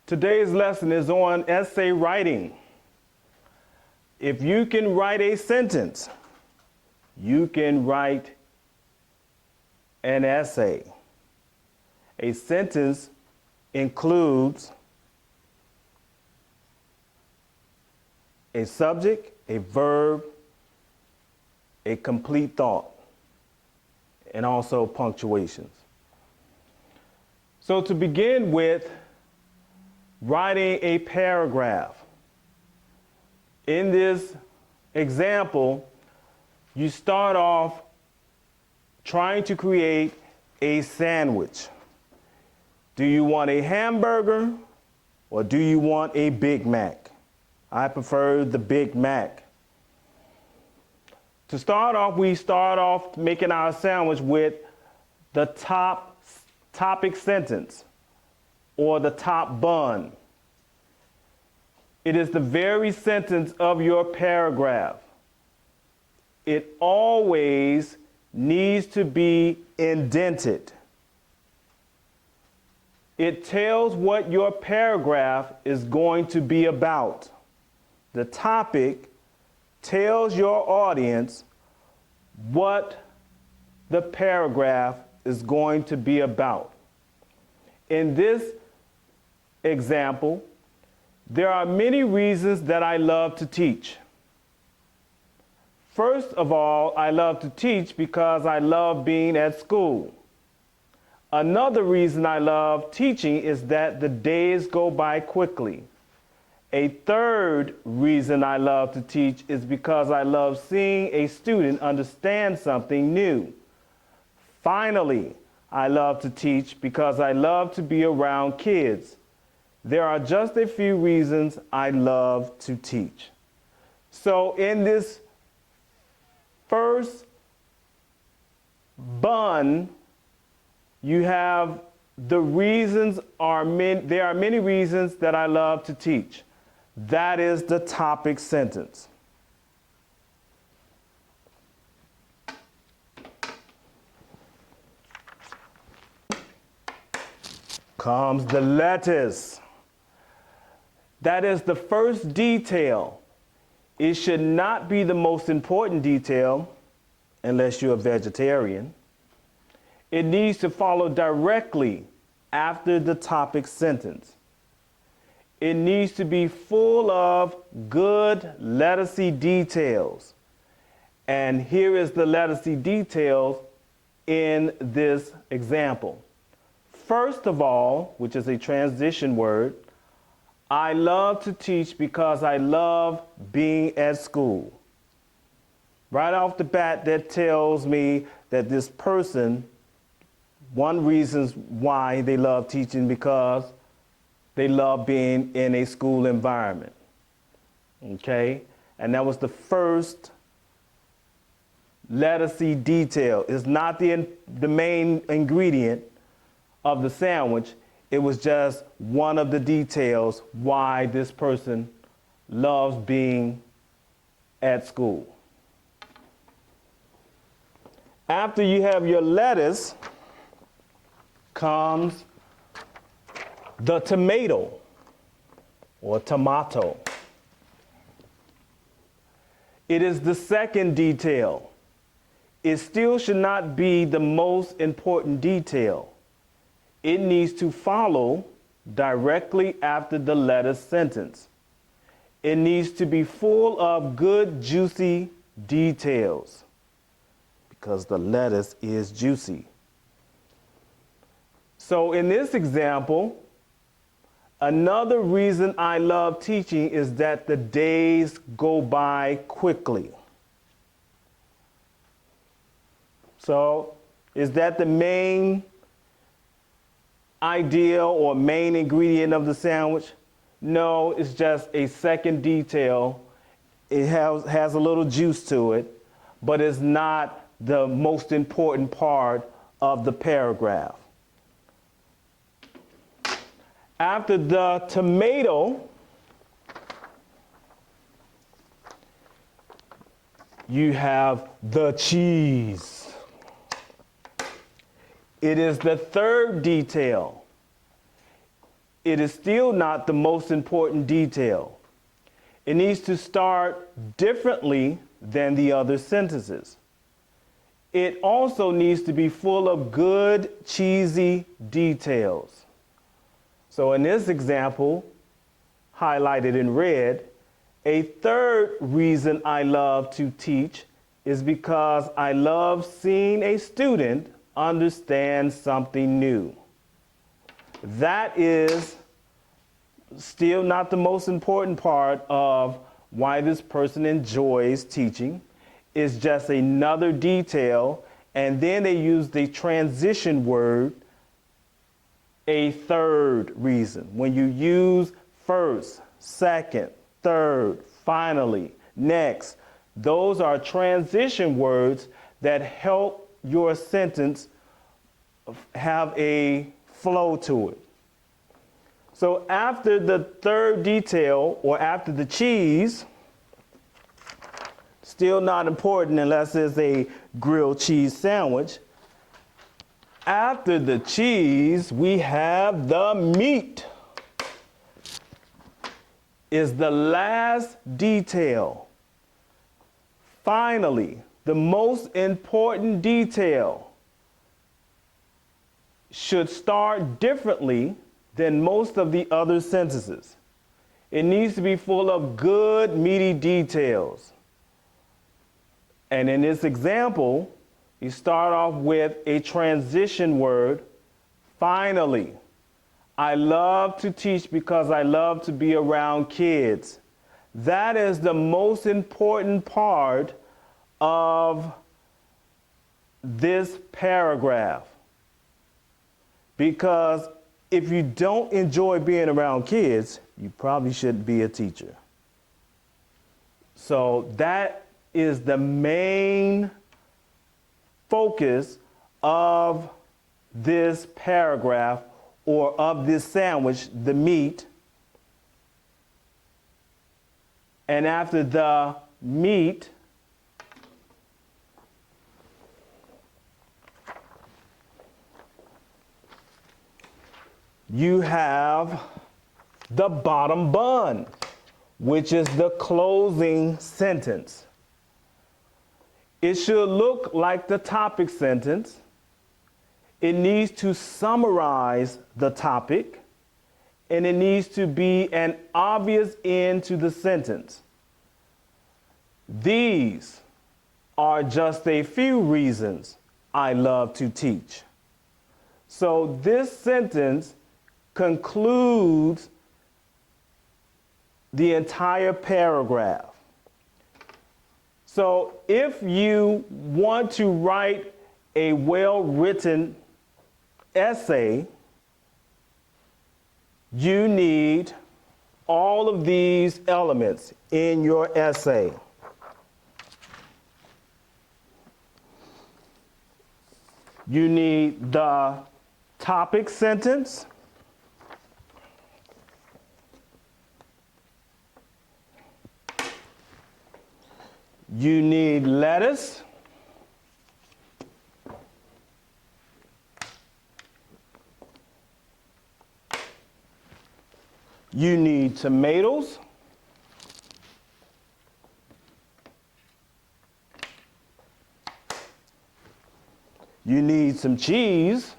Today's lesson is on essay writing. If you can write a sentence, you can write an essay. A sentence includes a subject, a verb, a complete thought, and also punctuations. So to begin with, writing a paragraph. In this example, you start off trying to create a sandwich. Do you want a hamburger or do you want a Big Mac? I prefer the Big Mac. To start off, we start off making our sandwich with the topic sentence or the top bun. It is the very sentence of your paragraph. It always needs to be indented. It tells what your paragraph is going to be about. The topic tells your audience what the paragraph is going to be about. In this example, there are many reasons that I love to teach. First of all, I love to teach because I love being at school. Another reason I love teaching is that the days go by quickly. A third reason I love to teach is because I love seeing a student understand something new. Finally, I love to teach because I love to be around kids. There are just a few reasons I love to teach. So in this first bun, you have the reasons there are many reasons that I love to teach. That is the topic sentence. Comes the lettuce. That is the first detail. It should not be the most important detail unless you're a vegetarian. It needs to follow directly after the topic sentence. It needs to be full of good lettucey details. And here is the lettucey details in this example. First of all, which is a transition word, I love to teach because I love being at school. Right off the bat, that tells me that this person, one reason why they love teaching because they love being in a school environment. Okay? And that was the first lettucey detail. It's not the main ingredient of the sandwich. It was just one of the details why this person loves being at school. After you have your lettuce comes the tomato or tomato. It is the second detail. It still should not be the most important detail. It needs to follow directly after the lettuce sentence. It needs to be full of good, juicy details because the lettuce is juicy. So in this example, another reason I love teaching is that the days go by quickly. So is that the main idea or main ingredient of the sandwich? No, it's just a second detail. It has a little juice to it, but it's not the most important part of the paragraph. After the tomato, you have the cheese. It is the third detail. it is still not the most important detail. It needs to start differently than the other sentences. It also needs to be full of good, cheesy details. So in this example, highlighted in red, a third reason I love to teach is because I love seeing a student understand something new. That is still not the most important part of why this person enjoys teaching. It's just another detail, and then they use the transition word, a third reason. When you use first, second, third, finally, next, those are transition words that help your sentence have a flow to it. So after the third detail, or after the cheese, still not important unless it's a grilled cheese sandwich. After the cheese, we have the meat. Is the last detail. Finally, the most important detail should start differently than most of the other sentences. It needs to be full of good, meaty details. And in this example, you start off with a transition word, finally. I love to teach because I love to be around kids. That is the most important part of this paragraph. Because if you don't enjoy being around kids, you probably shouldn't be a teacher. So that is the main focus of this paragraph, or of this sandwich, the meat. And after the meat, you have the bottom bun, which is the closing sentence. It should look like the topic sentence. It needs to summarize the topic, and it needs to be an obvious end to the sentence. These are just a few reasons I love to teach. So this sentence concludes the entire paragraph. So if you want to write a well-written essay, you need all of these elements in your essay. You need the topic sentence. You need lettuce. You need tomatoes. You need some cheese.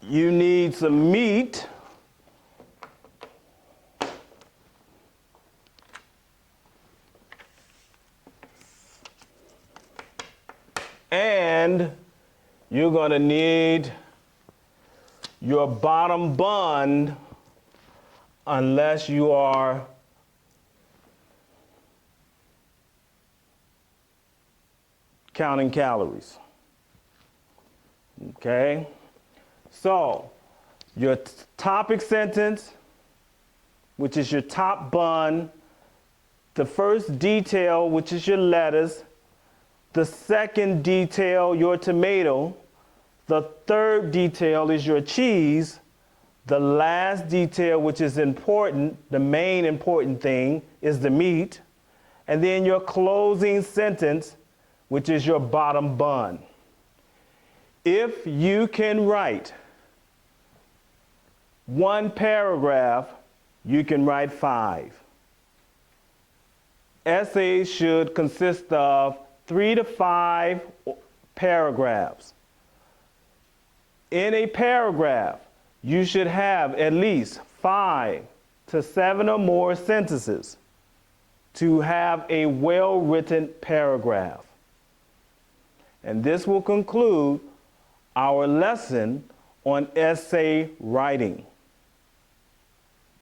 You need some meat. And you're going to need your bottom bun, unless you are counting calories. Okay? So, your topic sentence, which is your top bun, the first detail, which is your lettuce, the second detail, your tomato, the third detail is your cheese, the last detail, which is important, the main important thing, is the meat, and then your closing sentence, which is your bottom bun. If you can write one paragraph, you can write 5. Essays should consist of 3 to 5 paragraphs. In a paragraph, you should have at least 5 to 7 or more sentences to have a well-written paragraph. And this will conclude our lesson on essay writing.